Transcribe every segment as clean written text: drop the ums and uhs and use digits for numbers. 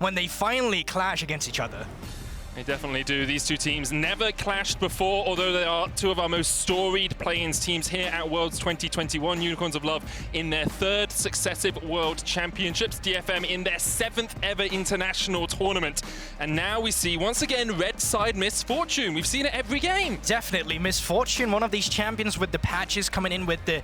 when they finally clash against each other. They definitely do. These two teams never clashed before, although they are two of our most storied play-ins teams here at Worlds 2021. Unicorns of Love in their 3rd successive World Championships, DFM in their 7th ever international tournament. And now we see, once again, red side misfortune. We've seen it every game. Definitely misfortune. One of these champions with the patches coming in with the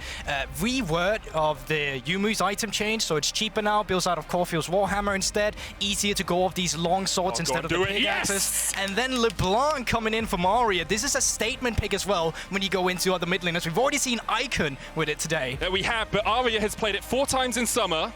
reword of the Yumu's item change, so it's cheaper now, builds out of Caulfield's Warhammer instead, easier to go off these long swords instead of the pickaxes. And then LeBlanc coming in for Aria. This is a statement pick as well when you go into other mid laners. We've already seen Icon with it today. Yeah, we have, but Aria has played it 4 times in summer,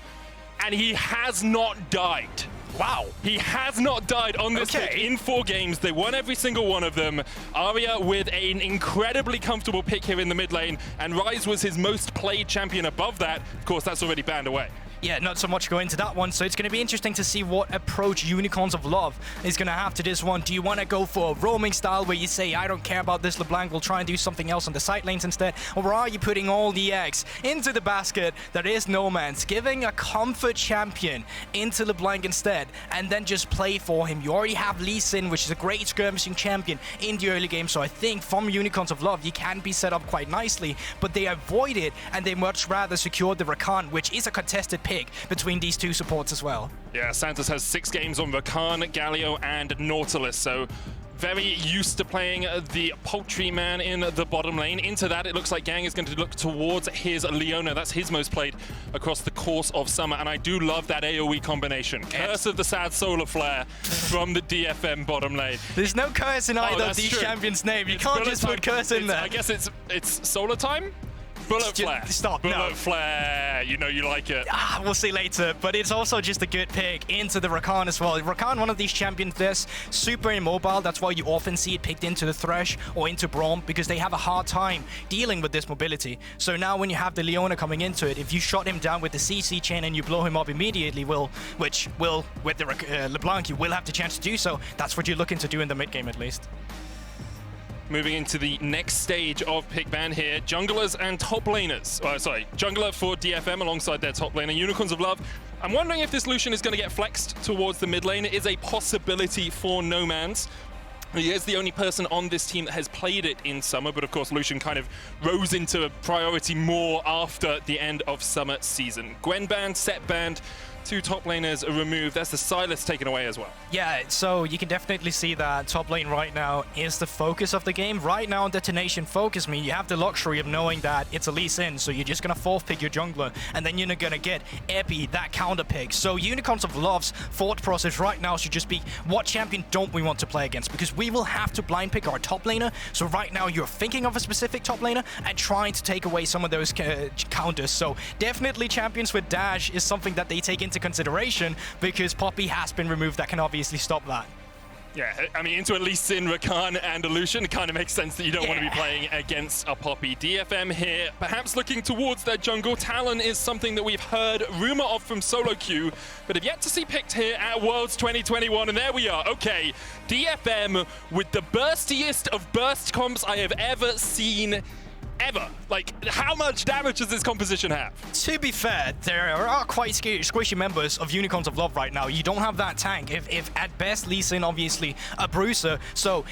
and he has not died. Wow. He has not died on this pick in 4 games. They won every single one of them. Aria with an incredibly comfortable pick here in the mid lane, and Ryze was his most played champion above that. Of course, that's already banned away. Yeah, not so much going to that one, so it's going to be interesting to see what approach Unicorns of Love is going to have to this one. Do you want to go for a roaming style where you say, I don't care about this LeBlanc, we'll try and do something else on the side lanes instead? Or are you putting all the eggs into the basket that is Nomanz, giving a comfort champion into LeBlanc instead, and then just play for him? You already have Lee Sin, which is a great skirmishing champion in the early game, so I think from Unicorns of Love, you can be set up quite nicely, but they avoid it, and they much rather secure the Rakan, which is a contested pick between these two supports as well. Yeah, Santos has 6 games on Rakan, Galio, and Nautilus, so very used to playing the poultry man in the bottom lane. Into that, it looks like Gaeng is going to look towards his Leona. That's his most played across the course of summer, and I do love that AoE combination. Curse of the Sad Solar Flare from the DFM bottom lane. There's no curse in either of these champions' name. You can't just put curse in there. I guess it's Solar Time? Bullet flare. Stop. Bullet flare. You know you like it. We'll see later, but it's also just a good pick into the Rakan as well. Rakan, one of these champions that's super immobile. That's why you often see it picked into the Thresh or into Braum, because they have a hard time dealing with this mobility. So now when you have the Leona coming into it, if you shot him down with the CC chain and you blow him up immediately, which will, with the LeBlanc, you will have the chance to do so. That's what you're looking to do in the mid game at least. Moving into the next stage of pick ban here, junglers and top laners. Jungler for DFM alongside their top laner, Unicorns of Love. I'm wondering if this Lucian is going to get flexed towards the mid lane. It is a possibility for Nomanz. He is the only person on this team that has played it in summer, but of course Lucian kind of rose into priority more after the end of summer season. Gwen banned, Set banned, 2 top laners removed. That's the Silas taken away as well. Yeah, so you can definitely see that top lane right now is the focus of the game. Right now on Detonation FocusMe, you have the luxury of knowing that it's a Lee Sin, so you're just going to 4th pick your jungler, and then you're going to get Epi, that counter pick. So Unicorns of Love's thought process right now should just be, what champion don't we want to play against? Because we will have to blind pick our top laner, so right now you're thinking of a specific top laner and trying to take away some of those counters. So definitely champions with dash is something that they take into consideration, because Poppy has been removed that can obviously stop that. Yeah, I mean, into at least Sin, Rakan, and a Lucian, it kind of makes sense that you don't want to be playing against a Poppy. DFM here, perhaps looking towards their jungle. Talon is something that we've heard rumor of from solo queue, but have yet to see picked here at Worlds 2021, and there we are. Okay, DFM with the burstiest of burst comps I have ever seen. Ever. Like, how much damage does this composition have? To be fair, there are quite squishy members of Unicorns of Love right now. You don't have that tank. If at best, Lee Sin, obviously, a bruiser. So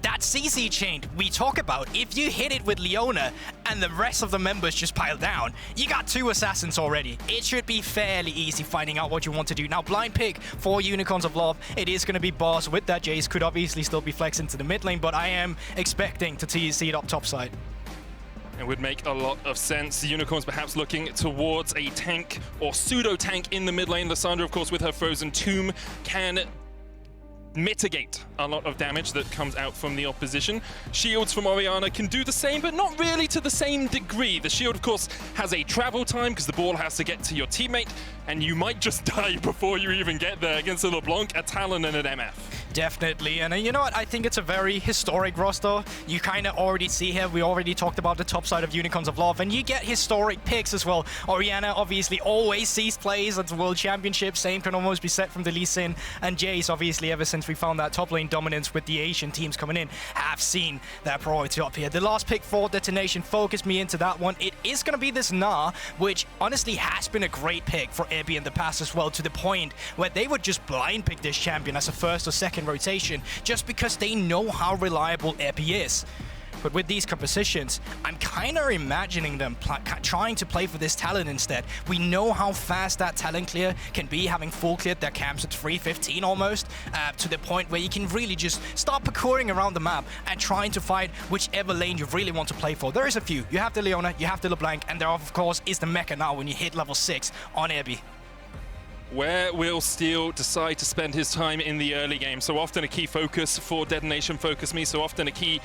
that CC chain we talk about, if you hit it with Leona and the rest of the members just pile down, you got 2 assassins already. It should be fairly easy finding out what you want to do. Now, blind pick for Unicorns of Love, it is going to be boss with that Jayce. Could obviously still be flexed into the mid lane, but I am expecting to see it up top side. It would make a lot of sense. The Unicorns perhaps looking towards a tank or pseudo-tank in the mid lane. Lissandra, of course, with her Frozen Tomb, can mitigate a lot of damage that comes out from the opposition. Shields from Orianna can do the same, but not really to the same degree. The shield, of course, has a travel time because the ball has to get to your teammate, and you might just die before you even get there against a LeBlanc, a Talon, and an MF. Definitely, and you know what? I think it's a very historic roster. You kind of already see here, we already talked about the top side of Unicorns of Love, and you get historic picks as well. Orianna obviously always sees plays at the World Championship, same can almost be said from the Lee Sin, and Jayce, obviously, ever since we found that top lane dominance with the Asian teams coming in, have seen their priority up here. The last pick for Detonation focused me into that one. It is going to be this Gnar, which honestly has been a great pick for Evi in the past as well, to the point where they would just blind pick this champion as a first or second rotation just because they know how reliable Epi is. But with these compositions, I'm kind of imagining them trying to play for this Talon instead. We know how fast that Talon clear can be, having full cleared their camps at 3:15 almost, to the point where you can really just start parkouring around the map and trying to find whichever lane you really want to play for. There is a few. You have the Leona, you have the LeBlanc, and there of course is the Mecha now when you hit level 6 on Ebi. Where will Steel decide to spend his time in the early game? So often a key focus for Detonation FocusMe, so often a key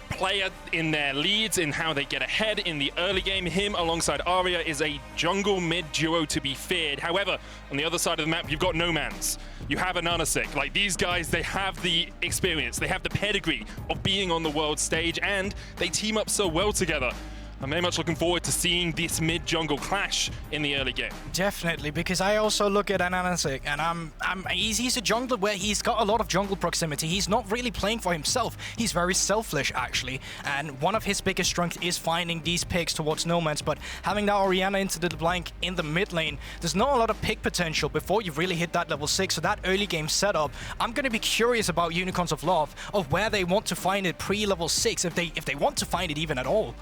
player in their leads, in how they get ahead in the early game. Him alongside Arya is a jungle mid duo to be feared. However, on the other side of the map, you've got Nomanz. You have an AHaHaCiK. Like, these guys, they have the experience, they have the pedigree of being on the world stage, and they team up so well together. I'm very much looking forward to seeing this mid-jungle clash in the early game. Definitely, because I also look at an AHaHaCiK, and he's a jungler where he's got a lot of jungle proximity. He's not really playing for himself. He's very selfish, actually, and one of his biggest strengths is finding these picks towards Nomanz, but having that Orianna into the LeBlanc in the mid lane, there's not a lot of pick potential before you really hit that level 6, so that early game setup, I'm going to be curious about Unicorns of Love, of where they want to find it pre-level 6, if they want to find it even at all.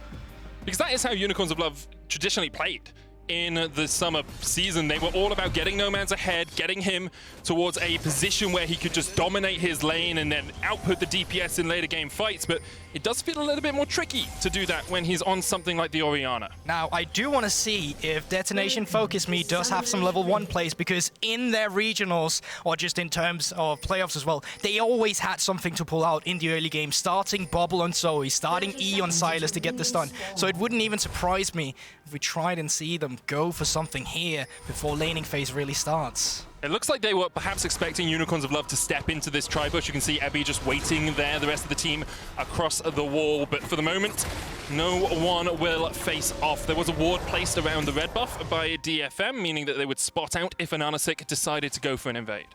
Because that is how Unicorns of Love traditionally played in the summer season. They were all about getting Nomanz ahead, getting him towards a position where he could just dominate his lane and then output the DPS in later game fights. But it does feel a little bit more tricky to do that when he's on something like the Orianna. Now, I do want to see if Detonation FocusMe does have some level 1 plays, because in their regionals, or just in terms of playoffs as well, they always had something to pull out in the early game, starting Bubble on Zoe, starting E on Silas to get the stun. So it wouldn't even surprise me if we tried and see them go for something here before laning phase really starts. It looks like they were perhaps expecting Unicorns of Love to step into this tri-bush. You can see Ebi just waiting there, the rest of the team across the wall. But for the moment, no one will face off. There was a ward placed around the red buff by DFM, meaning that they would spot out if an AHaHaCiK decided to go for an invade.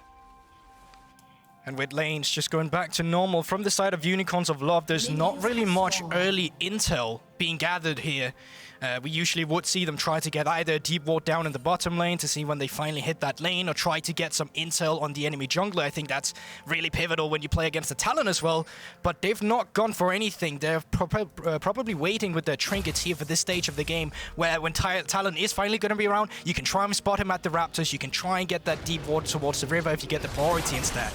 And with lanes just going back to normal, from the side of Unicorns of Love, there's not really much early intel being gathered here. We usually would see them try to get either a deep ward down in the bottom lane to see when they finally hit that lane, or try to get some intel on the enemy jungler. I think that's really pivotal when you play against the Talon as well. But they've not gone for anything. They're probably waiting with their trinkets here for this stage of the game, where when Talon is finally going to be around, you can try and spot him at the Raptors. You can try and get that deep ward towards the river if you get the priority instead.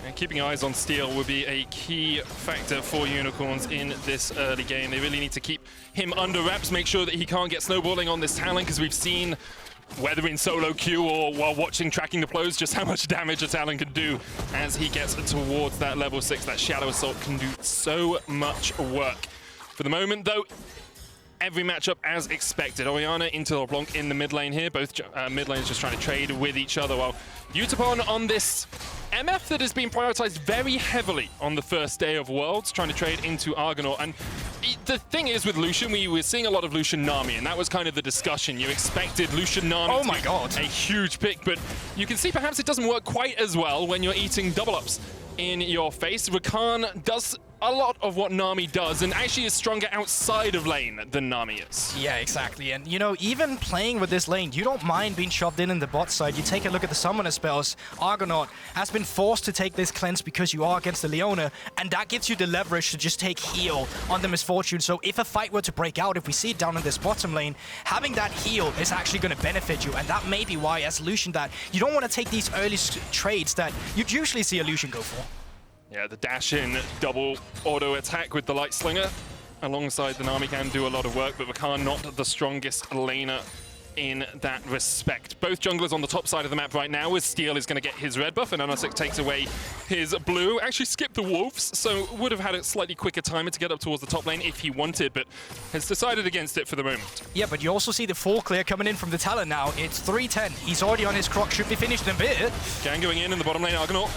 And keeping eyes on Steel would be a key factor for Unicorns in this early game. They really need to keep him under wraps, make sure that he can't get snowballing on this Talon, because we've seen, whether in solo queue or while watching Tracking the Pros, just how much damage a Talon can do as he gets towards that level 6. That Shadow Assault can do so much work. For the moment, though, every matchup as expected. Orianna into LeBlanc in the mid lane here. Both mid lanes just trying to trade with each other, while Yutapon on this MF that has been prioritized very heavily on the first day of Worlds, trying to trade into Argonavt. And the thing is with Lucian, we were seeing a lot of Lucian Nami, and that was kind of the discussion. You expected Lucian Nami to be a huge pick, but you can see perhaps it doesn't work quite as well when you're eating double ups in your face. Rakan does a lot of what Nami does, and actually is stronger outside of lane than Nami is. Yeah, exactly. And, you know, even playing with this lane, you don't mind being shoved in the bot side. You take a look at the summoner spells. Argonavt has been forced to take this cleanse because you are against the Leona, and that gives you the leverage to just take heal on the Misfortune. So if a fight were to break out, if we see it down in this bottom lane, having that heal is actually going to benefit you, and that may be why, as Lucian, that you don't want to take these early trades that you'd usually see a Lucian go for. Yeah, the dash-in double auto attack with the Light Slinger alongside the Nami can do a lot of work, but Rakan not the strongest laner in that respect. Both junglers on the top side of the map right now, as Steel is going to get his red buff and AHaHaCiK takes away his blue. Actually skipped the Wolves, so would have had a slightly quicker timer to get up towards the top lane if he wanted, but has decided against it for the moment. Yeah, but you also see the full clear coming in from the Talon now. It's 3:10. He's already on his croc, should be finished in a bit. Gaeng going in the bottom lane, Argonavt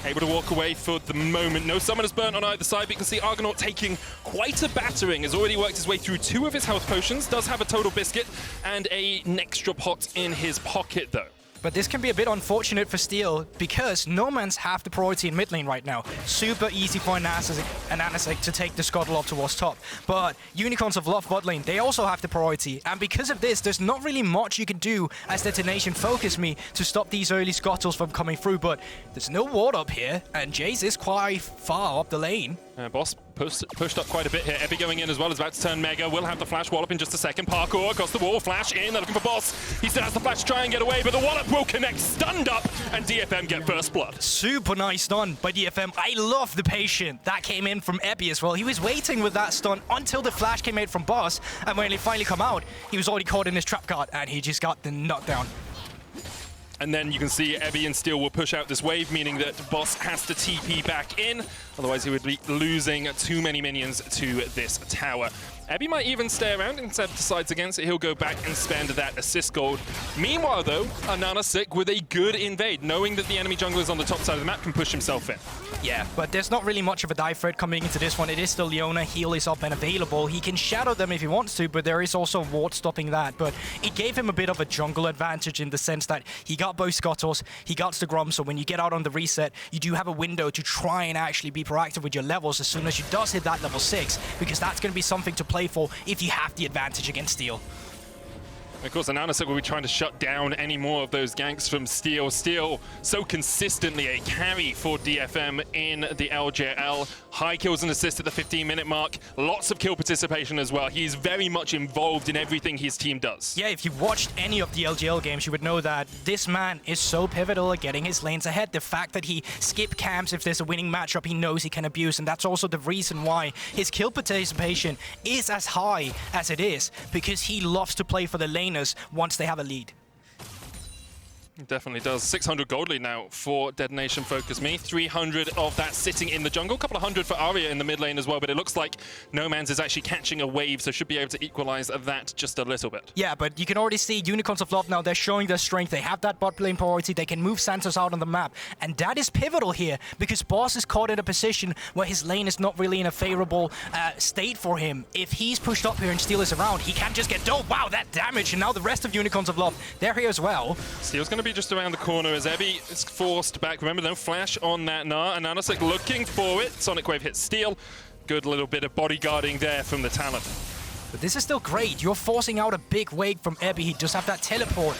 able to walk away for the moment. No summoners burnt on either side, but you can see Argonavt taking quite a battering. Has already worked his way through 2 of his health potions, does have a total biscuit and an extra pot in his pocket though. But this can be a bit unfortunate for Steel because Nomanz have the priority in mid lane right now. Super easy for an AHaHaCiK to take the scuttle up towards top. But Unicorns of Love bot lane, they also have the priority. And because of this, there's not really much you can do as Detonation FocusMe to stop these early scuttles from coming through. But there's no ward up here, and Jayce is quite far up the lane. Boss pushed up quite a bit here. Evi going in as well, is about to turn Mega. Will have the flash wallop in just a second. Parkour across the wall, flash in. They're looking for Boss. He still has the flash to try and get away, but the wallop will connect. Stunned up, and DFM get first blood. Super nice stun by DFM. I love the patient that came in from Evi as well. He was waiting with that stun until the flash came out from Boss, and when he finally come out, he was already caught in his trap guard, and he just got the knockdown. And then you can see Evi and Steel will push out this wave, meaning that Boss has to TP back in. Otherwise, he would be losing too many minions to this tower. Evi might even stay around. Instead, decides against it. He'll go back and spend that assist gold. Meanwhile, though, AHaHaCiK with a good invade, knowing that the enemy junglers on the top side of the map can push himself in. Yeah, but there's not really much of a dive threat coming into this one. It is still Leona. Heal is up and available. He can shadow them if he wants to, but there is also ward stopping that. But it gave him a bit of a jungle advantage in the sense that he got both scuttles, he got the Grom, so when you get out on the reset, you do have a window to try and actually be proactive with your levels as soon as you does hit that level 6, because that's going to be something to play for if you have the advantage against Steel. Of course, AHaHaCiK will be trying to shut down any more of those ganks from Steel. Steel, so consistently a carry for DFM in the LJL. High kills and assists at the 15-minute mark. Lots of kill participation as well. He's very much involved in everything his team does. Yeah, if you watched any of the LJL games, you would know that this man is so pivotal at getting his lanes ahead. The fact that he skip camps if there's a winning matchup, he knows he can abuse, and that's also the reason why his kill participation is as high as it is, because he loves to play for the lane once they have a lead. It definitely does. 600 gold lead now for Detonation FocusMe. 300 of that sitting in the jungle. A couple of hundred for Arya in the mid lane as well, but it looks like Nomanz is actually catching a wave, so should be able to equalize that just a little bit. Yeah, but you can already see Unicorns of Love now. They're showing their strength. They have that bot lane priority. They can move Santos out on the map, and that is pivotal here because Boss is caught in a position where his lane is not really in a favorable state for him. If he's pushed up here and Steel is around, he can just get dope. Wow, that damage, and now the rest of Unicorns of Love, they're here as well. Steel's going to be just around the corner as Evi is forced back. Remember, no flash on that Gnar, and AHaHaCiK looking for it. Sonic Wave hits Steel. Good little bit of bodyguarding there from the Talon. But this is still great. You're forcing out a big wave from Evi. He does have that teleport.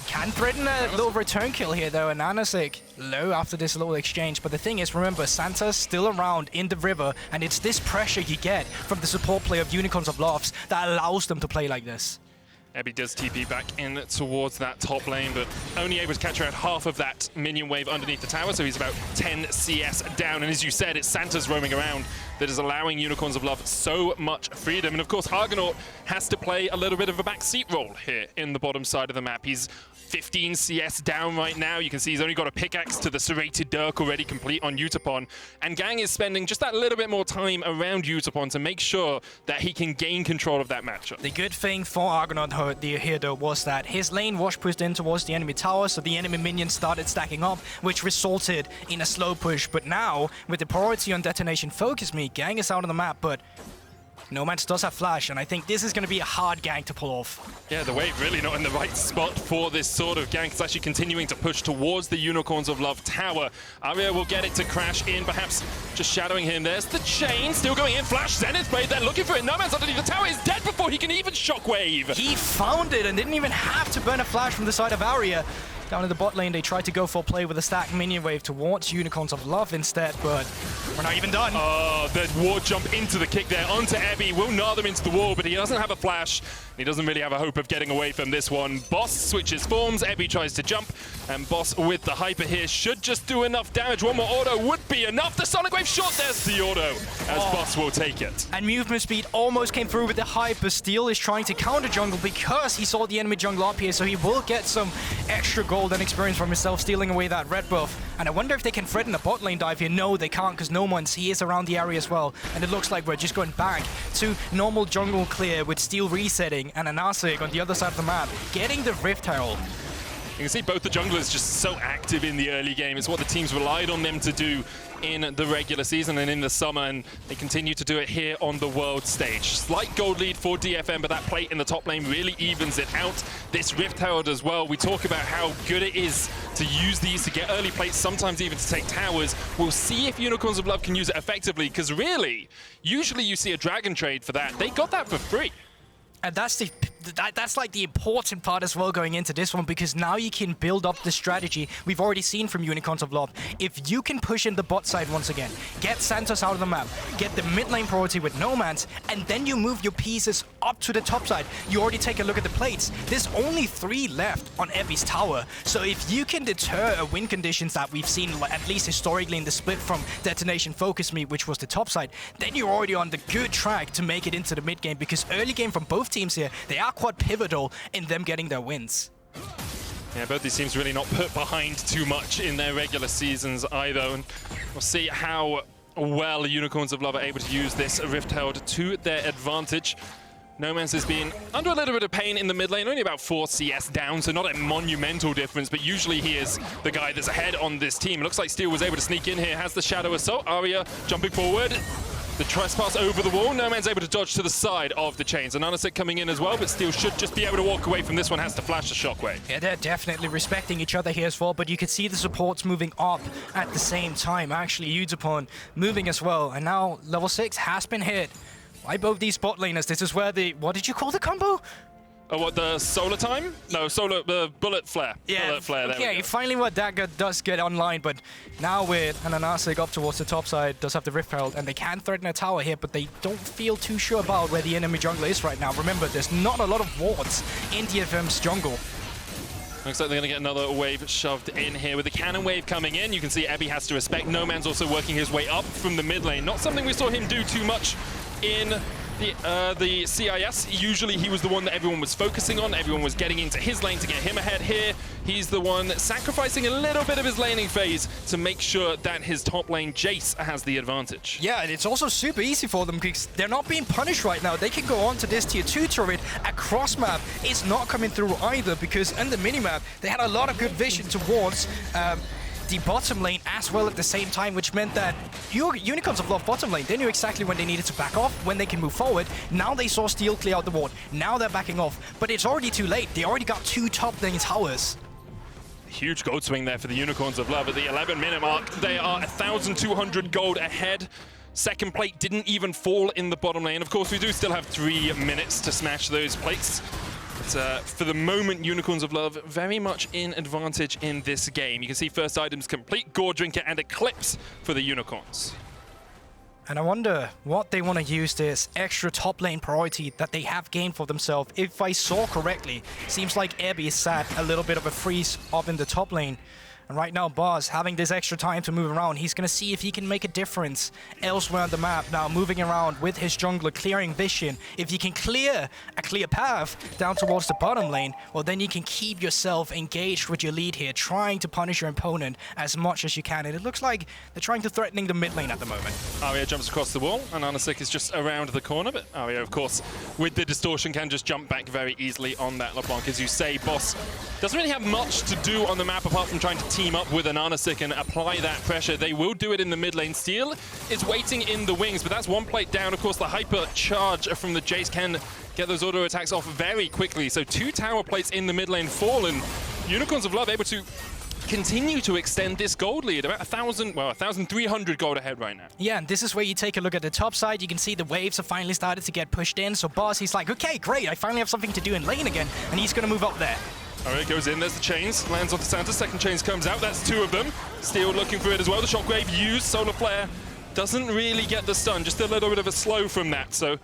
Can threaten a little return kill here, though, and AHaHaCiK low after this little exchange. But the thing is, remember, Santa's still around in the river, and it's this pressure you get from the support play of Unicorns of Loves that allows them to play like this. Evi does TP back in towards that top lane, but only able to catch around half of that minion wave underneath the tower, so he's about 10 CS down. And as you said, it's Santa's roaming around that is allowing Unicorns of Love so much freedom. And of course, Argonavt has to play a little bit of a backseat role here in the bottom side of the map. He's 15 CS down right now. You can see he's only got a pickaxe to the serrated Dirk already complete on Yutapon. And Gaeng is spending just that little bit more time around Yutapon to make sure that he can gain control of that matchup. The good thing for Argonavt here, though, was that his lane was pushed in towards the enemy tower, so the enemy minions started stacking up, which resulted in a slow push. But now, with the priority on Detonation FocusMe, Gaeng is out on the map, but Nomanz does have flash, and I think this is going to be a hard gank to pull off. Yeah, the wave really not in the right spot for this sort of gank. It's actually continuing to push towards the Unicorns of Love tower. Arya will get it to crash in, perhaps just shadowing him. There's the chain, still going in. Flash, Zenith Blade, they're looking for it. Nomanz underneath the tower is dead before he can even shockwave. He found it and didn't even have to burn a flash from the side of Arya. Down in the bot lane, they tried to go for play with a stacked minion wave towards Unicorns of Love instead, but we're not even done. Oh, the ward jump into the kick there onto Evi. Will gnar them into the wall, but he doesn't have a flash. He doesn't really have a hope of getting away from this one. Boss switches forms. Evi tries to jump, and Boss with the hyper here should just do enough damage. One more auto would be enough. The Sonic Wave shot, there's the auto, as Boss will take it. And movement speed almost came through with the hyper. Steel is trying to counter jungle because he saw the enemy jungle up here, so he will get some extra gold and experience from himself, stealing away that red buff. And I wonder if they can threaten a bot lane dive here. No, they can't, because Nomanz, he is around the area as well. And it looks like we're just going back to normal jungle clear with Steel resetting and AHaHaCiK on the other side of the map, getting the Rift Herald. You can see both the junglers just so active in the early game. It's what the teams relied on them to do in the regular season and in the summer, and they continue to do it here on the world stage. Slight gold lead for DFM, but that plate in the top lane really evens it out. This Rift Herald as well, we talk about how good it is to use these to get early plates, sometimes even to take towers. We'll see if Unicorns of Love can use it effectively, because really, usually you see a Dragon trade for that. They got that for free. And that's like the important part as well going into this one, because now you can build up the strategy we've already seen from Unicorns of Love. If you can push in the bot side once again, get Santos out of the map, get the mid lane priority with Nomanz, and then you move your pieces up to the top side. You already take a look at the plates. There's only 3 left on Evi's tower. So if you can deter win conditions that we've seen, at least historically in the split from Detonation FocusMe, which was the top side, then you're already on the good track to make it into the mid game, because early game from both teams here, they are quite pivotal in them getting their wins. Yeah, both these teams really not put behind too much in their regular seasons either. And we'll see how well Unicorns of Love are able to use this Rift Herald to their advantage. Nomanz has been under a little bit of pain in the mid lane, only about 4 CS down, so not a monumental difference, but usually he is the guy that's ahead on this team. It looks like Steel was able to sneak in here, has the Shadow Assault. Arya jumping forward. The trespass over the wall. Nomanz able to dodge to the side of the chains. And AHaHaCiK coming in as well, but Steel should just be able to walk away from this one. Has to flash the shockwave. Yeah, they're definitely respecting each other here as well, but you can see the supports moving up at the same time. Actually, Yutapon moving as well. And now level 6 has been hit by both these bot laners. This is where the... What did you call the combo? Oh, what, the solar time? No, solar, the bullet flare. Yeah, bullet flare, there okay, finally what Dagger does get online, but now with AHaHaCiK up towards the top side, does have the Rift Herald, and they can threaten a tower here, but they don't feel too sure about where the enemy jungler is right now. Remember, there's not a lot of wards in DFM's jungle. Looks like they're going to get another wave shoved in here. With the cannon wave coming in, you can see Evi has to respect. Nomanz also working his way up from the mid lane. Not something we saw him do too much in the CIS. Usually he was the one that everyone was focusing on. Everyone was getting into his lane to get him ahead. Here, he's the one sacrificing a little bit of his laning phase to make sure that his top lane, Jayce, has the advantage. Yeah, and it's also super easy for them because they're not being punished right now. They can go on to this tier 2 turret. Across map is not coming through either, because in the minimap, they had a lot of good vision towards the bottom lane as well at the same time, which meant that Unicorns of Love bottom lane, they knew exactly when they needed to back off, when they can move forward. Now they saw Steel clear out the ward. Now they're backing off, but it's already too late. They already got 2 top lane towers. Huge gold swing there for the Unicorns of Love at the 11-minute mark. They are 1,200 gold ahead. Second plate didn't even fall in the bottom lane. Of course, we do still have 3 minutes to smash those plates. But for the moment, Unicorns of Love very much in advantage in this game. You can see first items complete, Gore Drinker and Eclipse for the Unicorns. And I wonder what they want to use this extra top lane priority that they have gained for themselves. If I saw correctly, seems like Ebi is sat a little bit of a freeze up in the top lane. And right now, Boz, having this extra time to move around, he's going to see if he can make a difference elsewhere on the map. Now, moving around with his jungler, clearing vision. If he can clear a clear path down towards the bottom lane, well, then you can keep yourself engaged with your lead here, trying to punish your opponent as much as you can. And it looks like they're trying to threaten the mid lane at the moment. Arya jumps across the wall, and AHaHaCiK is just around the corner. But Arya, of course, with the distortion, can just jump back very easily on that LeBlanc. As you say, Boss doesn't really have much to do on the map apart from trying to team up with an AHaHaCiK and apply that pressure. They will do it in the mid lane. Steel is waiting in the wings, but that's 1 plate down. Of course, the hyper charge from the Jayce can get those auto attacks off very quickly. So 2 tower plates in the mid lane fallen. Unicorns of Love able to continue to extend this gold lead, about 1,300 gold ahead right now. Yeah, and this is where you take a look at the top side. You can see the waves have finally started to get pushed in. So Boss, he's like, okay, great, I finally have something to do in lane again, and he's going to move up there. Alright, goes in, there's the chains, lands onto Santa, second chains comes out, that's 2 of them. Steel looking for it as well, the shockwave used, solar flare doesn't really get the stun, just a little bit of a slow from that, so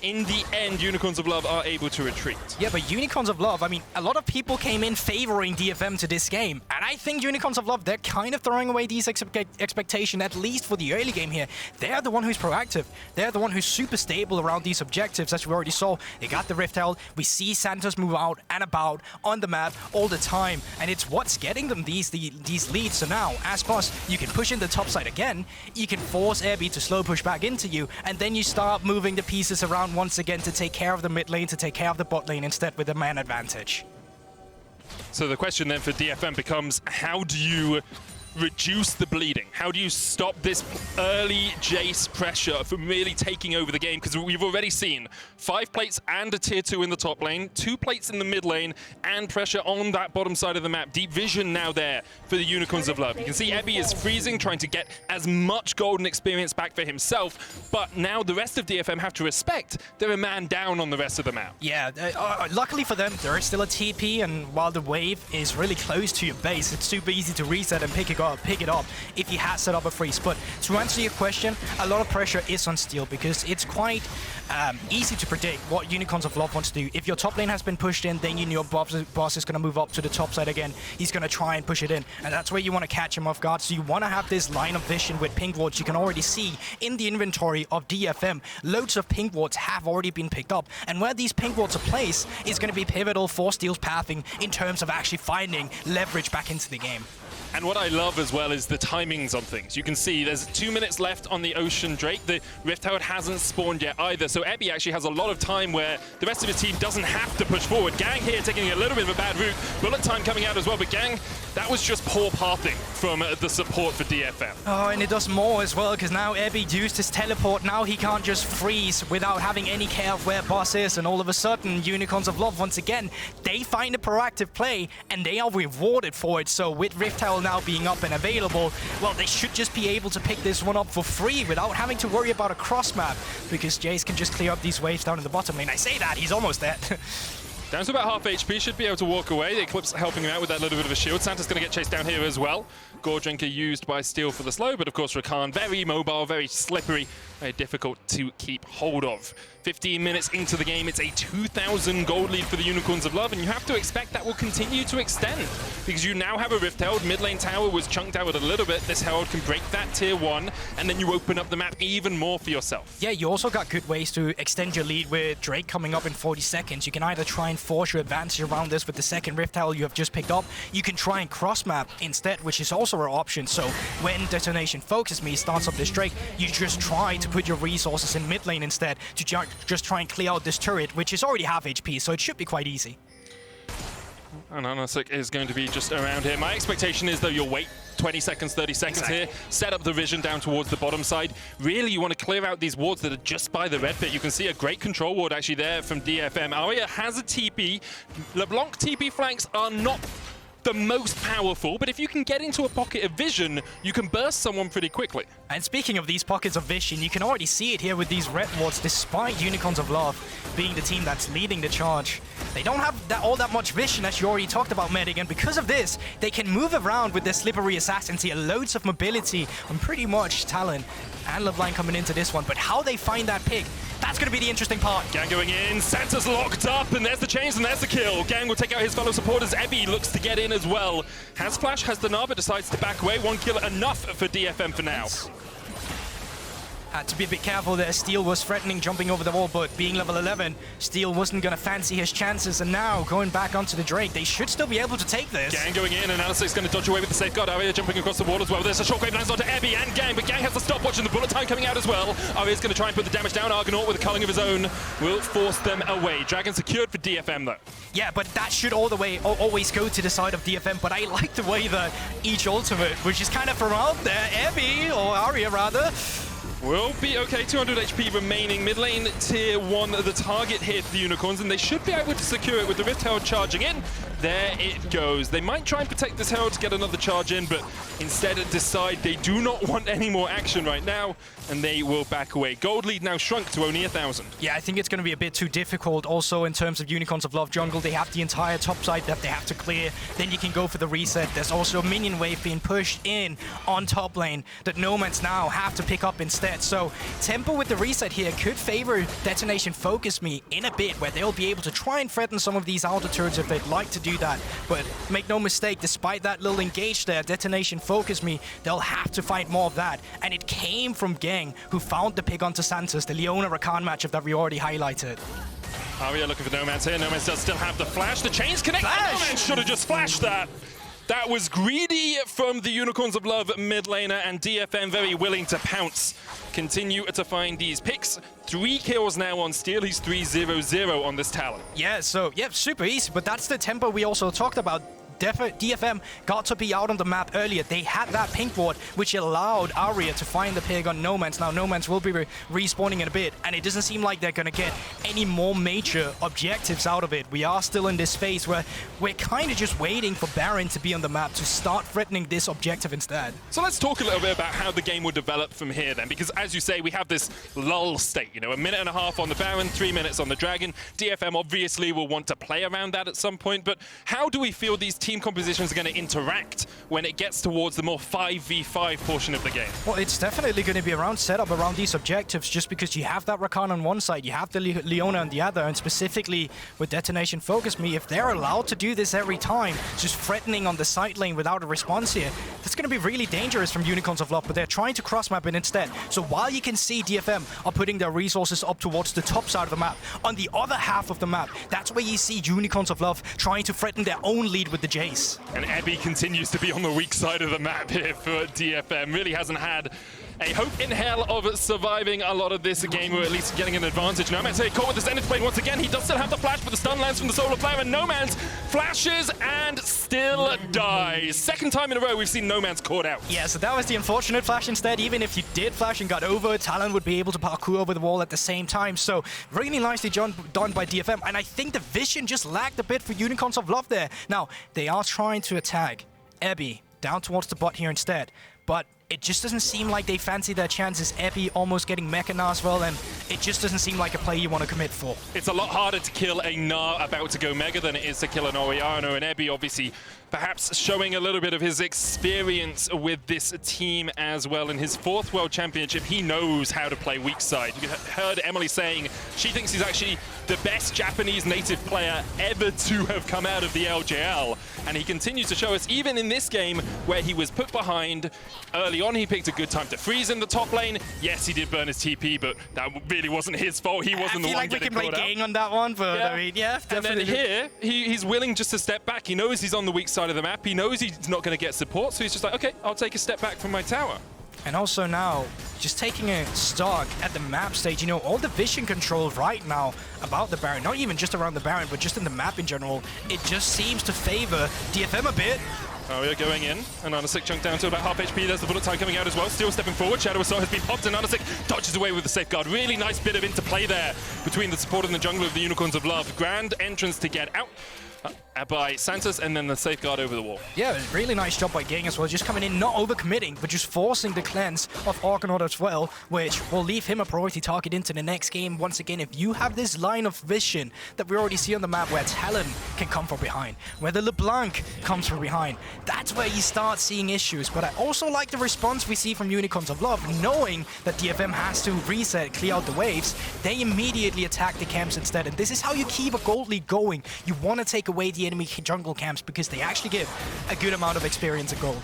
in the end, Unicorns of Love are able to retreat. Yeah, but Unicorns of Love, I mean, a lot of people came in favoring DFM to this game, and I think Unicorns of Love, they're kind of throwing away these expectations, at least for the early game here. They're the one who's proactive. They're the one who's super stable around these objectives, as we already saw. They got the Rift Herald. We see Santos move out and about on the map all the time, and it's what's getting them these leads. So now, as Boss, you can push in the top side again, you can force Ebi to slow push back into you, and then you start moving the pieces around once again to take care of the mid lane, to take care of the bot lane instead with the man advantage. So the question then for DFM becomes, how do you reduce the bleeding? How do you stop this early Jayce pressure from really taking over the game? Because we've already seen 5 plates and a tier 2 in the top lane, 2 plates in the mid lane, and pressure on that bottom side of the map. Deep vision now there for the Unicorns of Love. You can see Evi is freezing, trying to get as much golden experience back for himself, but now the rest of DFM have to respect they're a man down on the rest of the map. Yeah, luckily for them, there is still a TP, and while the wave is really close to your base, it's super easy to reset and pick it up if you had set up a freeze. But to answer your question, a lot of pressure is on Steel because it's quite easy to predict what Unicorns of Love wants to do. If your top lane has been pushed in, then you know boss is going to move up to the top side again. He's going to try and push it in, and that's where you want to catch him off guard. So you want to have this line of vision with pink wards. You can already see in the inventory of DFM, loads of pink wards have already been picked up, and where these pink wards are placed is going to be pivotal for Steel's pathing in terms of actually finding leverage back into the game. And what I love as well is the timings on things. You can see there's 2 minutes left on the Ocean Drake. The Rift Herald hasn't spawned yet either, so Ebi actually has a lot of time where the rest of his team doesn't have to push forward. Gaeng here taking a little bit of a bad route. Bullet time coming out as well, but Gaeng, that was just poor pathing from the support for DFM. Oh, and it does more as well, because now Ebi used his teleport. Now he can't just freeze without having any care of where boss is, and all of a sudden, Unicorns of Love, once again, they find a proactive play, and they are rewarded for it. So with Rift Herald now being up and available, well, they should just be able to pick this one up for free without having to worry about a cross map, because Jayce can just clear up these waves down in the bottom lane. I say that, he's almost dead. Down to about half HP, should be able to walk away. The Eclipse helping him out with that little bit of a shield. Santa's going to get chased down here as well. Gore Drinker used by Steel for the slow, but of course Rakan, very mobile, very slippery, very difficult to keep hold of. 15 minutes into the game, it's a 2,000 gold lead for the Unicorns of Love, and you have to expect that will continue to extend, because you now have a Rift Herald. Mid lane tower was chunked out a little bit. This Herald can break that tier 1, and then you open up the map even more for yourself. Yeah, you also got good ways to extend your lead with Drake coming up in 40 seconds. You can either try and force your advantage around this with the second Rift Herald you have just picked up. You can try and cross map instead, which is also an option. So when Detonation FocusMe starts up this Drake, you just try to put your resources in mid lane instead to just try and clear out this turret, which is already half HP, so it should be quite easy. And AHaHaCiK is going to be just around here. My expectation is, though, you'll wait 20 seconds, 30 seconds here, set up the vision down towards the bottom side. Really, you want to clear out these wards that are just by the red pit. You can see a great control ward actually there from DFM. Arya has a TP. LeBlanc TP flanks are not the most powerful, but if you can get into a pocket of vision, you can burst someone pretty quickly. And speaking of these pockets of vision, you can already see it here with these red wards, despite Unicorns of Love being the team that's leading the charge. They don't have all that much vision, as you already talked about, Medic, and because of this, they can move around with their slippery assassins here, loads of mobility on pretty much Talon and LeBlanc coming into this one, but how they find that pick, that's going to be the interesting part. Gaeng going in, Santa's locked up, and there's the chains, and there's the kill. Gaeng will take out his fellow supporters. Ebi looks to get in as well. Has flash, has the Gnar, but decides to back away. 1 kill enough for DFM for now. Had to be a bit careful there. Steel was threatening jumping over the wall, but being level 11, Steel wasn't going to fancy his chances, and now going back onto the Drake, they should still be able to take this. Gaeng going in, and AHaHaCiK's going to dodge away with the safeguard. Arya jumping across the wall as well. There's a shockwave lands onto Ebi and Gaeng, but Gaeng has the stopwatch and the bullet time coming out as well. Arya's going to try and put the damage down. Argonavt with a culling of his own will force them away. Dragon secured for DFM though. Yeah, but that should always go to the side of DFM, but I like the way that each ultimate, which is kind of from out there, Ebi, or Arya rather, will be okay. 200 HP remaining. Mid lane tier 1, the target here for the Unicorns, and they should be able to secure it with the Rift Herald charging in. There it goes. They might try and protect this Herald to get another charge in, but instead decide they do not want any more action right now, and they will back away. Gold lead now shrunk to only 1,000. Yeah, I think it's going to be a bit too difficult. Also, in terms of Unicorns of Love jungle, they have the entire top side that they have to clear. Then you can go for the reset. There's also a minion wave being pushed in on top lane that Nomanz now have to pick up instead. So tempo with the reset here could favor Detonation FocusMe in a bit, where they'll be able to try and threaten some of these outer turrets if they'd like to do that. But make no mistake, despite that little engage there, Detonation FocusMe, they'll have to fight more of that. And it came from Gaeng, who found the pick onto Santos, the Leona Rakan matchup that we already highlighted. Arya looking for Nomanz here. Nomanz does still have the flash. The chains connect. Nomanz should have just flashed that. That was greedy from the Unicorns of Love mid laner, and DFM very willing to pounce. Continue to find these picks. 3 kills now on Steel. He's 3-0-0 on this Talon. Yeah, so, yeah, super easy, but that's the tempo we also talked about. DFM got to be out on the map earlier. They had that pink ward, which allowed Aria to find the pig on Nomanz. Now, Nomanz will be respawning in a bit, and it doesn't seem like they're going to get any more major objectives out of it. We are still in this phase where we're kind of just waiting for Baron to be on the map to start threatening this objective instead. So let's talk a little bit about how the game will develop from here then, because as you say, we have this lull state, you know, a minute and a half on the Baron, 3 minutes on the Dragon. DFM obviously will want to play around that at some point, but how do we feel these team compositions are going to interact when it gets towards the more 5v5 portion of the game? Well, it's definitely going to be around setup around these objectives, just because you have that Rakan on one side, you have the Leona on the other, and specifically with Detonation FocusMe, if they're allowed to do this every time, just threatening on the side lane without a response here, that's going to be really dangerous from Unicorns of Love, but they're trying to cross-map it instead. So while you can see DFM are putting their resources up towards the top side of the map, on the other half of the map, that's where you see Unicorns of Love trying to threaten their own lead with the Jayce. And Evi continues to be on the weak side of the map here for DFM. Really hasn't had a hope in hell of surviving a lot of this game, or at least getting an advantage. Nomanz here caught with the Zenith Blade once again. He does still have the flash, but the stun lands from the solo player, and Nomanz flashes and still dies. Second time in a row we've seen Nomanz caught out. Yeah, so that was the unfortunate flash instead. Even if you did flash and got over, Talon would be able to parkour over the wall at the same time. So really nicely done by DFM, and I think the vision just lagged a bit for Unicorns of Love there. Now, they are trying to attack Evi down towards the bot here instead, but it just doesn't seem like they fancy their chances. Evi almost getting Mega Gnar as well, and it just doesn't seem like a play you want to commit for. It's a lot harder to kill a Gnar about to go Mega than it is to kill an Orianna, and Evi obviously perhaps showing a little bit of his experience with this team as well. In his 4th World Championship, he knows how to play weak side. You heard Emily saying she thinks he's actually the best Japanese native player ever to have come out of the LJL. And he continues to show us, even in this game where he was put behind early on, he picked a good time to freeze in the top lane. Yes, he did burn his TP, but that really wasn't his fault. He wasn't the one getting caught out. I feel like we can play Gaeng on that one, but yeah. I mean, yeah, definitely. And then here, he's willing just to step back. He knows he's on the weak side of the map. He knows he's not going to get support, so he's just like, okay, I'll take a step back from my tower. And also now, just taking a stock at the map stage, you know, all the vision control right now about the Baron, not even just around the Baron, but just in the map in general, it just seems to favor DFM a bit. Oh, we are going in, and AHaHaCiK chunk down to about half HP. There's the bullet time coming out as well. Still stepping forward. Shadow Assault has been popped, and AHaHaCiK dodges away with the safeguard. Really nice bit of interplay there between the support and the jungle of the Unicorns of Love. Grand entrance to get out by Santos, and then the safeguard over the wall. Yeah, really nice job by Gaeng as well, just coming in, not overcommitting, but just forcing the cleanse of Argonavt as well, which will leave him a priority target into the next game. Once again, if you have this line of vision that we already see on the map where Talon can come from behind, where the LeBlanc comes from behind, that's where you start seeing issues. But I also like the response we see from Unicorns of Love, knowing that DFM has to reset, clear out the waves, they immediately attack the camps instead, and this is how you keep a gold lead going. You want to take away the enemy jungle camps because they actually give a good amount of experience and gold.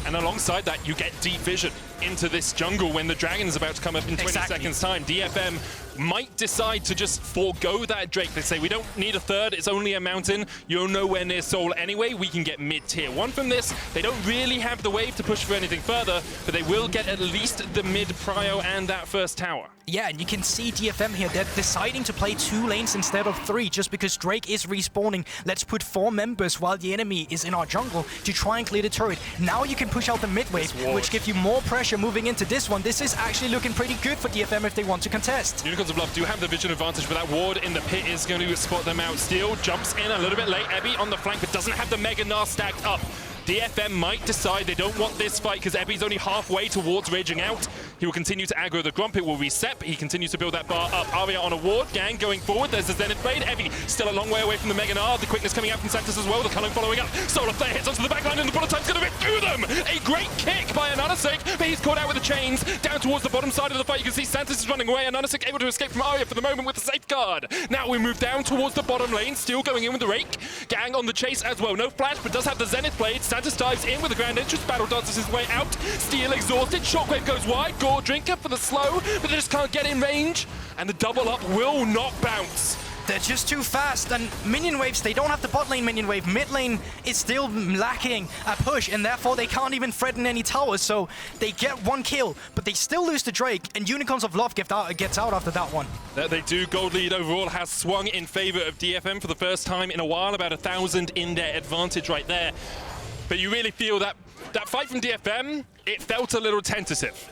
And alongside that, you get deep vision into this jungle when the Dragon is about to come up in 20 seconds time. DFM might decide to just forego that Drake. They say, we don't need a third, it's only a mountain. You're nowhere near Soul anyway, we can get mid-tier 1 from this. They don't really have the wave to push for anything further, but they will get at least the mid-prio and that first tower. Yeah, and you can see DFM here, they're deciding to play 2 lanes instead of 3, just because Drake is respawning. Let's put 4 members while the enemy is in our jungle to try and clear the turret. Now you can push out the mid-wave, which gives you more pressure moving into this one. This is actually looking pretty good for DFM if they want to contest. Unicorns of Love do have the vision advantage, but that ward in the pit is going to spot them out. Steel jumps in a little bit late. Evi on the flank, but doesn't have the Mega Gnar stacked up. DFM might decide they don't want this fight because Evi's only halfway towards raging out. He will continue to aggro the Grump. It will reset, but he continues to build that bar up. Aria on a ward. Gaeng going forward. There's the Zenith Blade. Evi still a long way away from the Mega Gnar. The quickness coming out from Santos as well. The Talon following up. Solar Flare hits onto the backline, and the bullet time's going to rip through them. A great kick by AHaHaCiK, but he's caught out with the chains. Down towards the bottom side of the fight, you can see Santos is running away. AHaHaCiK able to escape from Aria for the moment with the safeguard. Now we move down towards the bottom lane. Still going in with the rake. Gaeng on the chase as well. No flash, but does have the Zenith Blade. Santos dives in with the grand entrance. Battle dances his way out. Steel exhausted. Shockwave goes wide. Gore Drinker for the slow, but they just can't get in range. And the double up will not bounce They're just too fast, and minion waves, they don't have the bot lane minion wave. Mid lane is still lacking a push, and therefore they can't even threaten any towers, so they get one kill, but they still lose to Drake, and Unicorns of Love gets out after that one. That they do. Gold lead overall has swung in favor of DFM for the first time in a while, about 1,000 in their advantage right there. But you really feel that fight from DFM, it felt a little tentative.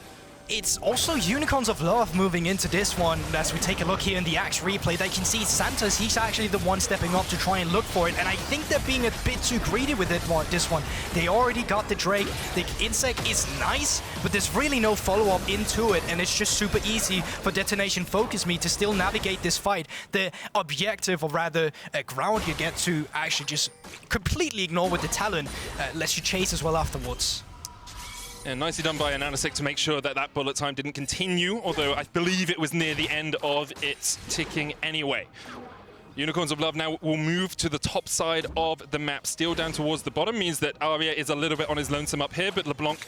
It's also Unicorns of Love moving into this one. As we take a look here in the Axe replay, they can see Santos, he's actually the one stepping up to try and look for it. And I think they're being a bit too greedy with this one. They already got the Drake. The Insect is nice, but there's really no follow-up into it. And it's just super easy for Detonation FocusMe to still navigate this fight. The objective, or rather ground you get to actually just completely ignore with the Talon, lets you chase as well afterwards. And nicely done by AHaHaCiK to make sure that that bullet time didn't continue, although I believe it was near the end of its ticking anyway. Unicorns of Love now will move to the top side of the map. Still down towards the bottom means that Arya is a little bit on his lonesome up here, but LeBlanc,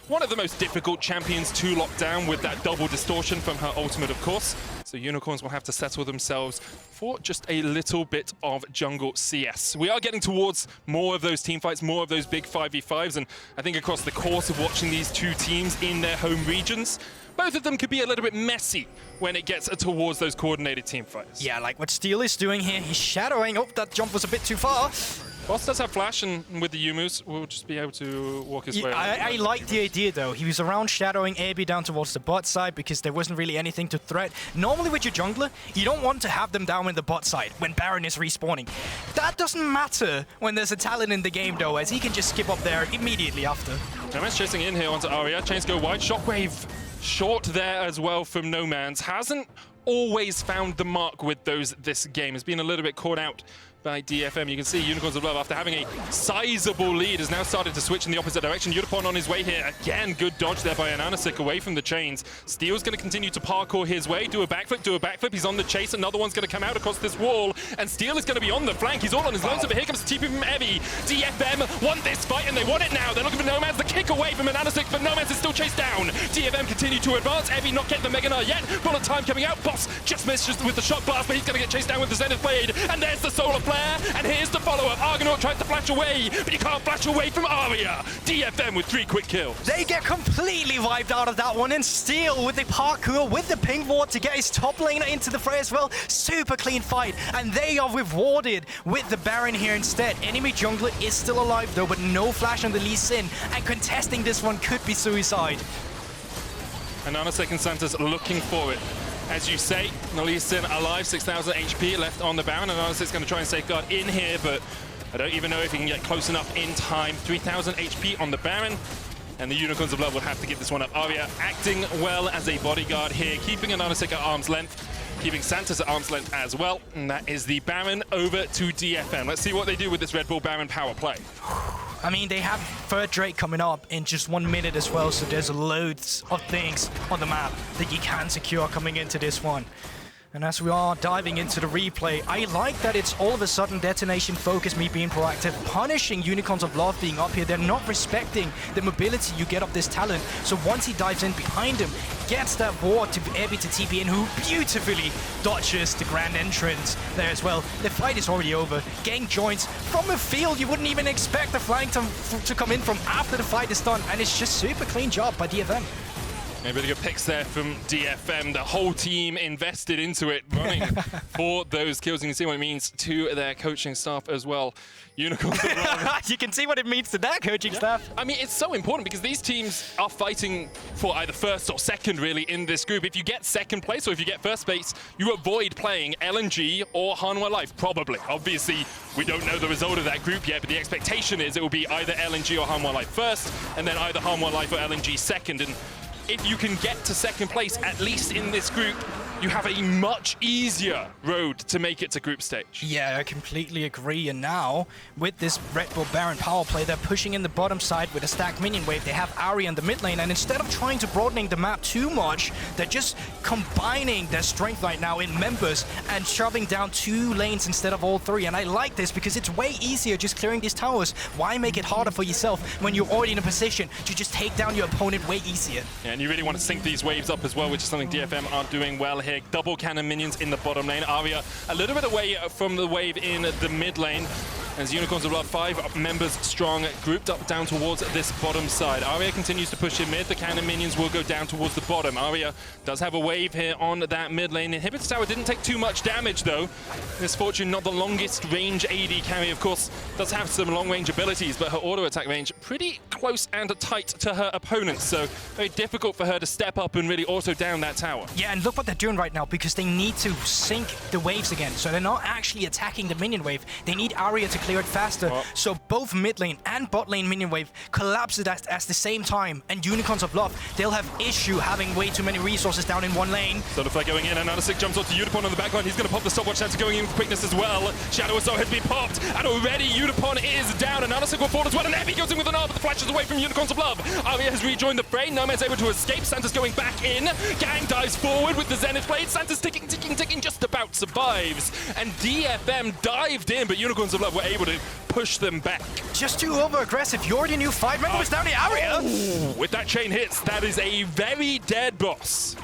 one of the most difficult champions to lock down with that double distortion from her ultimate, of course. So Unicorns will have to settle themselves for just a little bit of jungle CS. We are getting towards more of those team fights, more of those big 5v5s, and I think across the course of watching these two teams in their home regions, both of them could be a little bit messy when it gets towards those coordinated team fights. Yeah, like what Steel is doing here, he's shadowing. Oh, that jump was a bit too far. Boss does have flash, and with the Yumus, we'll just be able to walk his way around. I like the idea, though. He was around shadowing Evi down towards the bot side because there wasn't really anything to threat. Normally with your jungler, you don't want to have them down in the bot side when Baron is respawning. That doesn't matter when there's a Talon in the game, though, as he can just skip up there immediately after. Nomanz chasing in here onto Arya. Chains go wide. Shockwave short there as well from Nomanz. Hasn't always found the mark with those this game. Has been a little bit caught out by DFM. You can see Unicorns of Love, after having a sizable lead, has now started to switch in the opposite direction. Yutapon on his way here. Again, good dodge there by AHaHaCiK away from the chains. Steel's going to continue to parkour his way, do a backflip. He's on the chase. Another one's going to come out across this wall, and Steel is going to be on the flank. He's all on his lonesome, but here comes the TP from Evi. DFM want this fight, and they want it now. They're looking for Nomanz. The kick away from AHaHaCiK, but Nomanz is still chased down. DFM continue to advance. Evi not get the Mega Gnar yet. Bullet time coming out. Boss just missed with the shock blast, but he's going to get chased down with the Zenith Blade, and there's the solar flare, and here's the follow-up. Argonavt tries to flash away, but you can't flash away from Arya. DFM with 3 quick kills. They get completely wiped out of that one, and Steel with the parkour, with the ping ward to get his top laner into the fray as well. Super clean fight, and they are rewarded with the Baron here instead. Enemy jungler is still alive though, but no flash on the Lee Sin, and contesting this one could be suicide. And AHaHaCiK and Santos looking for it. As you say, Lee Sin alive, 6,000 HP left on the Baron, and AHaHaCiK's going to try and safeguard in here, but I don't even know if he can get close enough in time. 3,000 HP on the Baron, and the Unicorns of Love will have to give this one up. Arya acting well as a bodyguard here, keeping AHaHaCiK at arm's length, keeping Santos at arm's length as well, and that is the Baron over to DFM. Let's see what they do with this Red Bull Baron power play. I mean, they have third Drake coming up in just 1 minute as well, so there's loads of things on the map that you can secure coming into this one. And as we are diving into the replay, I like that it's all of a sudden Detonation FocusMe being proactive, punishing Unicorns of Love being up here. They're not respecting the mobility you get of this Talon. So once he dives in behind him, gets that ward to Evi to TP in, who beautifully dodges the grand entrance there as well. The fight is already over. Gaeng joins from a field you wouldn't even expect the flank to come in from after the fight is done. And it's just super clean job by DFM. A really good picks there from DFM. The whole team invested into it, running for those kills. You can see what it means to their coaching staff as well. Unicorns of Love. You can see what it means to their coaching staff. I mean, it's so important because these teams are fighting for either first or second, really, in this group. If you get second place or if you get first place, you avoid playing LNG or Hanwha Life, probably. Obviously, we don't know the result of that group yet, but the expectation is it will be either LNG or Hanwha Life first, and then either Hanwha Life or LNG second. And if you can get to second place, at least in this group, you have a much easier road to make it to group stage. Yeah, I completely agree. And now, with this Red Bull Baron power play, they're pushing in the bottom side with a stacked minion wave. They have Arya in the mid lane, and instead of trying to broadening the map too much, they're just combining their strength right now in members and shoving down 2 lanes instead of all 3. And I like this because it's way easier just clearing these towers. Why make it harder for yourself when you're already in a position to just take down your opponent way easier? Yeah, and you really want to sync these waves up as well, which is something DFM aren't doing well here. here. Double cannon minions in the bottom lane. Aria a little bit away from the wave in the mid lane. As Unicorns of Love, 5 members strong, grouped up down towards this bottom side. Aria continues to push in mid. The cannon minions will go down towards the bottom. Aria does have a wave here on that mid lane. Inhibitor Tower didn't take too much damage though. Misfortune, not the longest range AD carry, of course, does have some long range abilities, but her auto attack range pretty close and tight to her opponents. So very difficult for her to step up and really auto down that tower. Yeah, and look what they're doing right now, because they need to sync the waves again. So they're not actually attacking the minion wave. They need Aria to clear it faster. So both mid lane and bot lane minion wave collapses at the same time. And Unicorns of Love, they'll have issue having way too many resources down in one lane. Solarflare going in, and AHaHaCiK jumps onto Yutapon on the backline. He's going to pop the stopwatch. That's going in with quickness as well. Shadow Assault has been popped, and already Yutapon is down, and AHaHaCiK will fall as well. And Evi goes in with an R, but the flash is away from Unicorns of Love. Aria has rejoined the fray. Nomanz able to escape. Santa's going back in. Gaeng dives forward with the Zenith Blade. Santa's ticking, just about survives. And DFM dived in, but Unicorns of Love were able to push them back. Just too over-aggressive. You already knew 5 members down the Aria. With that chain hits, that is a very dead boss.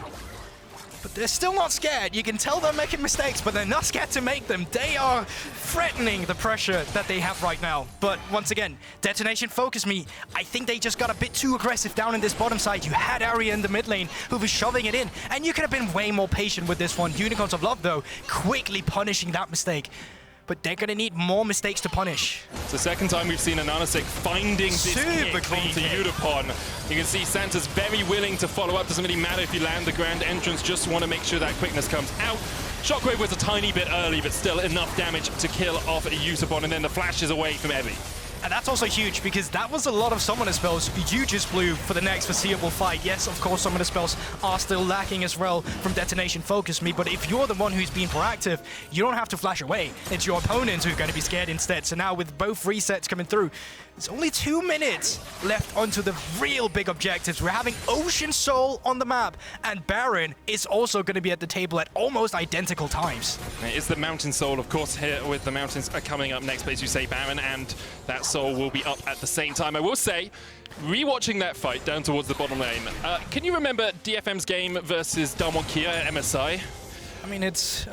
But they're still not scared. You can tell they're making mistakes, but they're not scared to make them. They are threatening the pressure that they have right now. But once again, Detonation FocusMe, I think they just got a bit too aggressive down in this bottom side. You had Aria in the mid lane who was shoving it in, and you could have been way more patient with this one. Unicorns of Love, though, quickly punishing that mistake. But they're going to need more mistakes to punish. It's the second time we've seen AHaHaCiK finding this kick onto Yutapon. You can see Santa's very willing to follow up. Doesn't really matter if you land the grand entrance, just want to make sure that quickness comes out. Shockwave was a tiny bit early, but still enough damage to kill off Yutapon, and then the flash is away from Evi. And that's also huge, because that was a lot of summoner spells you just blew for the next foreseeable fight. Yes, of course, summoner spells are still lacking as well from Detonation FocusMe, but if you're the one who's being proactive, you don't have to flash away. It's your opponents who are going to be scared instead. So now with both resets coming through, there's only 2 minutes left onto the real big objectives. We're having Ocean Soul on the map, and Baron is also going to be at the table at almost identical times. It is the Mountain Soul, of course, here with the Mountains coming up next. But as you say, Baron and that Soul will be up at the same time. I will say, rewatching that fight down towards the bottom lane, can you remember DFM's game versus Dalmon Kia at MSI? I mean, it's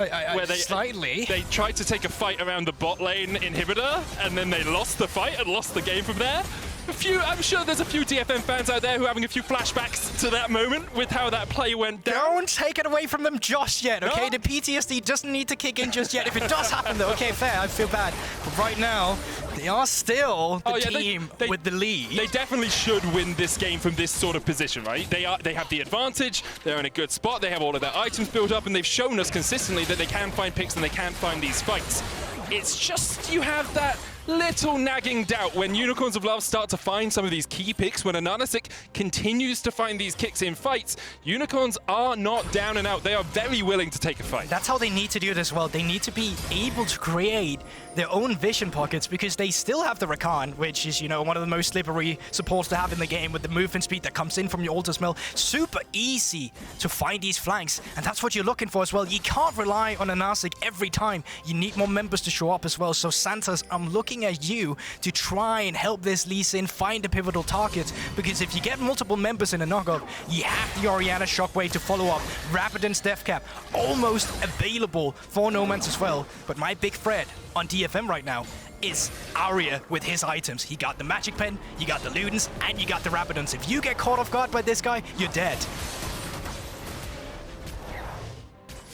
slightly. They tried to take a fight around the bot lane inhibitor, and then they lost the fight and lost the game from there. I'm sure there's a few DFM fans out there who are having a few flashbacks to that moment with how that play went down. Don't take it away from them just yet, okay? No? The PTSD doesn't need to kick in just yet. If it does happen, though, okay, fair, I feel bad. But right now, they are still the team with the lead. They definitely should win this game from this sort of position, right? They have the advantage, they're in a good spot, they have all of their items built up, and they've shown us consistently that they can find picks and they can find these fights. It's just you have that little nagging doubt when Unicorns of Love start to find some of these key picks. When AHaHaCiK continues to find these kicks in fights, Unicorns are not down and out. They are very willing to take a fight. That's how they need to do it as well. They need to be able to create their own vision pockets, because they still have the Rakan, which is, you know, one of the most slippery supports to have in the game, with the movement speed that comes in from your Altar Smell. Super easy to find these flanks, and that's what you're looking for as well. You can't rely on AHaHaCiK every time. You need more members to show up as well. So Santas, I'm looking at you to try and help this Lee Sin find a pivotal target, because if you get multiple members in a knockoff, you have the Orianna Shockwave to follow up. Rapidance Death Cap almost available for Nomanz as well. But my big threat on DFM right now is Aria with his items. He got the Magic Pen, you got the Ludens, and you got the Rapidance. If you get caught off guard by this guy, you're dead.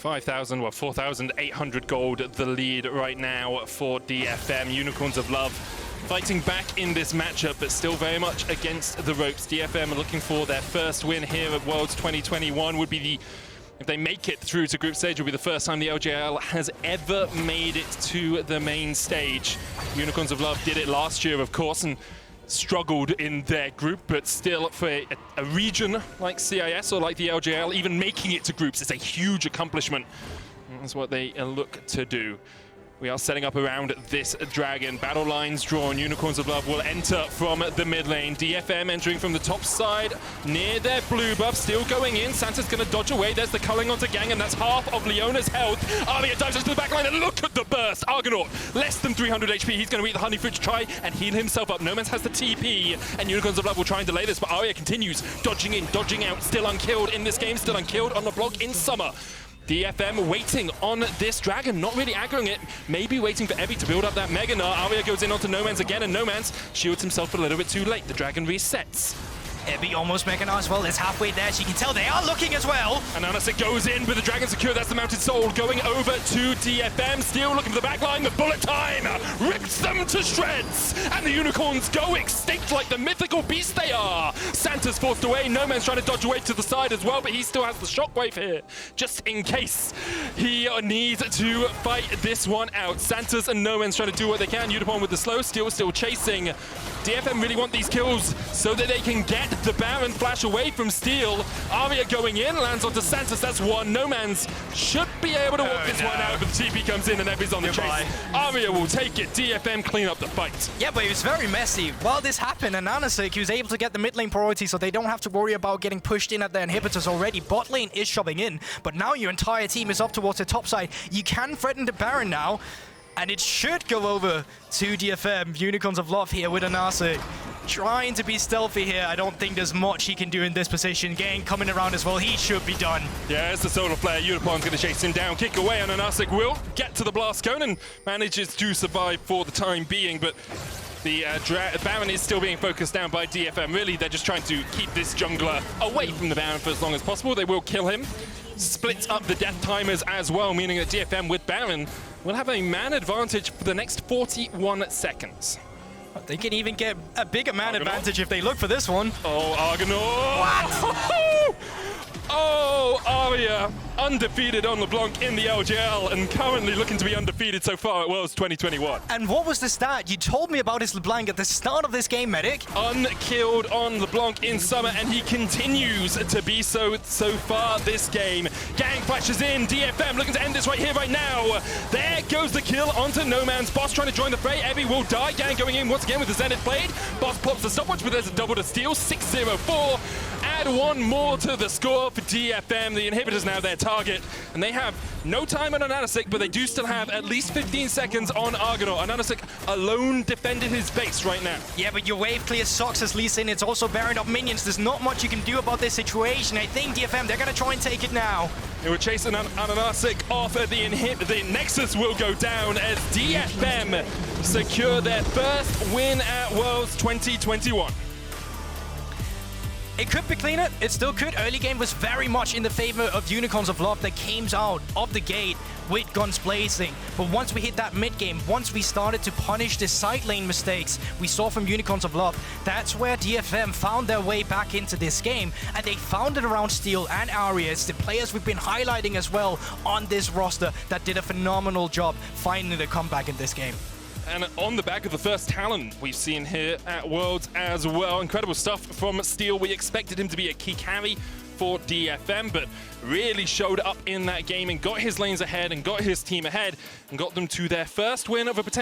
4,800 gold, the lead right now for DFM. Unicorns of Love fighting back in this matchup, but still very much against the ropes. DFM are looking for their first win here at Worlds 2021. Would be the, if they make it through to group stage, will be the first time the LJL has ever made it to the main stage. Unicorns of Love did it last year, of course, and struggled in their group, but still for a region like CIS or like the LJL, even making it to groups is a huge accomplishment. That's what they look to do. We are setting up around this dragon. Battle lines drawn. Unicorns of Love will enter from the mid lane. DFM entering from the top side near their blue buff. Still going in. Santa's going to dodge away. There's the culling onto Gaeng, and that's half of Leona's health. Aria dives into the back line, and look at the burst. Argonavt, less than 300 HP. He's going to eat the honey fruit to try and heal himself up. Nomanz has the TP, and Unicorns of Love will try and delay this, but Aria continues dodging in, dodging out. Still unkilled in this game. Still unkilled on the block in summer. DFM waiting on this Dragon, not really aggroing it, maybe waiting for Evi to build up that Mega Gnar. Aria goes in onto Nomanz again, and Nomanz shields himself a little bit too late. The Dragon resets. Evi almost Mega Gnar as well. It's halfway there. She can tell they are looking as well. And AHaHaCiK goes in with the Dragon secure. That's the Mounted Soul going over to DFM. Steel looking for the backline. The bullet time rips them to shreds. And the Unicorns go extinct like the mythical beast they are. Santa's forced away. Nomanz trying to dodge away to the side as well, but he still has the shockwave here, just in case he needs to fight this one out. Santa's and Nomanz trying to do what they can. Yutapon with the slow. Steel still chasing. DFM really want these kills so that they can get the Baron flash away from Steel. Aria going in, lands onto Santos, that's one. Nomanz should be able to walk this one out, but the TP comes in and Evi's on the chase. Aria will take it. DFM clean up the fight. Yeah, but it was very messy. While this happened, and AHaHaCiK, he was able to get the mid lane priority, so they don't have to worry about getting pushed in at their inhibitors already. Bot lane is shoving in, but now your entire team is up towards the top side. You can threaten the Baron now, and it should go over to DFM. Unicorns of Love here with AHaHaCiK. Trying to be stealthy here. I don't think there's much he can do in this position. Gaeng coming around as well. He should be done. Yeah, it's the solo player. Yutapon's going to chase him down. Kick away, and AHaHaCiK will get to the blast cone and manages to survive for the time being. But the Baron is still being focused down by DFM. Really, they're just trying to keep this jungler away from the Baron for as long as possible. They will kill him. Split up the death timers as well, meaning that DFM with Baron will have a man advantage for the next 41 seconds. They can even get a bigger man advantage if they look for this one. Oh, Argonavt! What? Oh, Aria undefeated on LeBlanc in the LGL and currently looking to be undefeated so far at Worlds 2021. And what was the stat? You told me about his LeBlanc at the start of this game, Medic. Unkilled on LeBlanc in summer, and he continues to be so far this game. Gaeng flashes in. DFM looking to end this right here, right now. There goes the kill onto Nomanz. Boss trying to join the fray. Evi will die. Gaeng going in once again with the Zenith Blade. Boss pops the stopwatch, but there's a double to steal. 6-0-4. Add one more to the score for DFM. The inhibitor's now their target, and they have no time on AHaHaCiK, but they do still have at least 15 seconds on Argonavt. AHaHaCiK alone defended his base right now. Yeah, but your wave clear sucks as Lee Sin. It's also bearing up minions. There's not much you can do about this situation. I think DFM, they're going to try and take it now. They were chasing AHaHaCiK off at the inhib. The Nexus will go down as DFM secure their first win at Worlds 2021. It could be cleaner. It still could. Early game was very much in the favor of Unicorns of Love that came out of the gate with guns blazing. But once we hit that mid game, once we started to punish the side lane mistakes we saw from Unicorns of Love, that's where DFM found their way back into this game. And they found it around Steel and Arias, the players we've been highlighting as well on this roster that did a phenomenal job finding the comeback in this game. And on the back of the first Talon we've seen here at Worlds as well. Incredible stuff from Steel. We expected him to be a key carry for DFM, but really showed up in that game and got his lanes ahead and got his team ahead and got them to their first win of a potential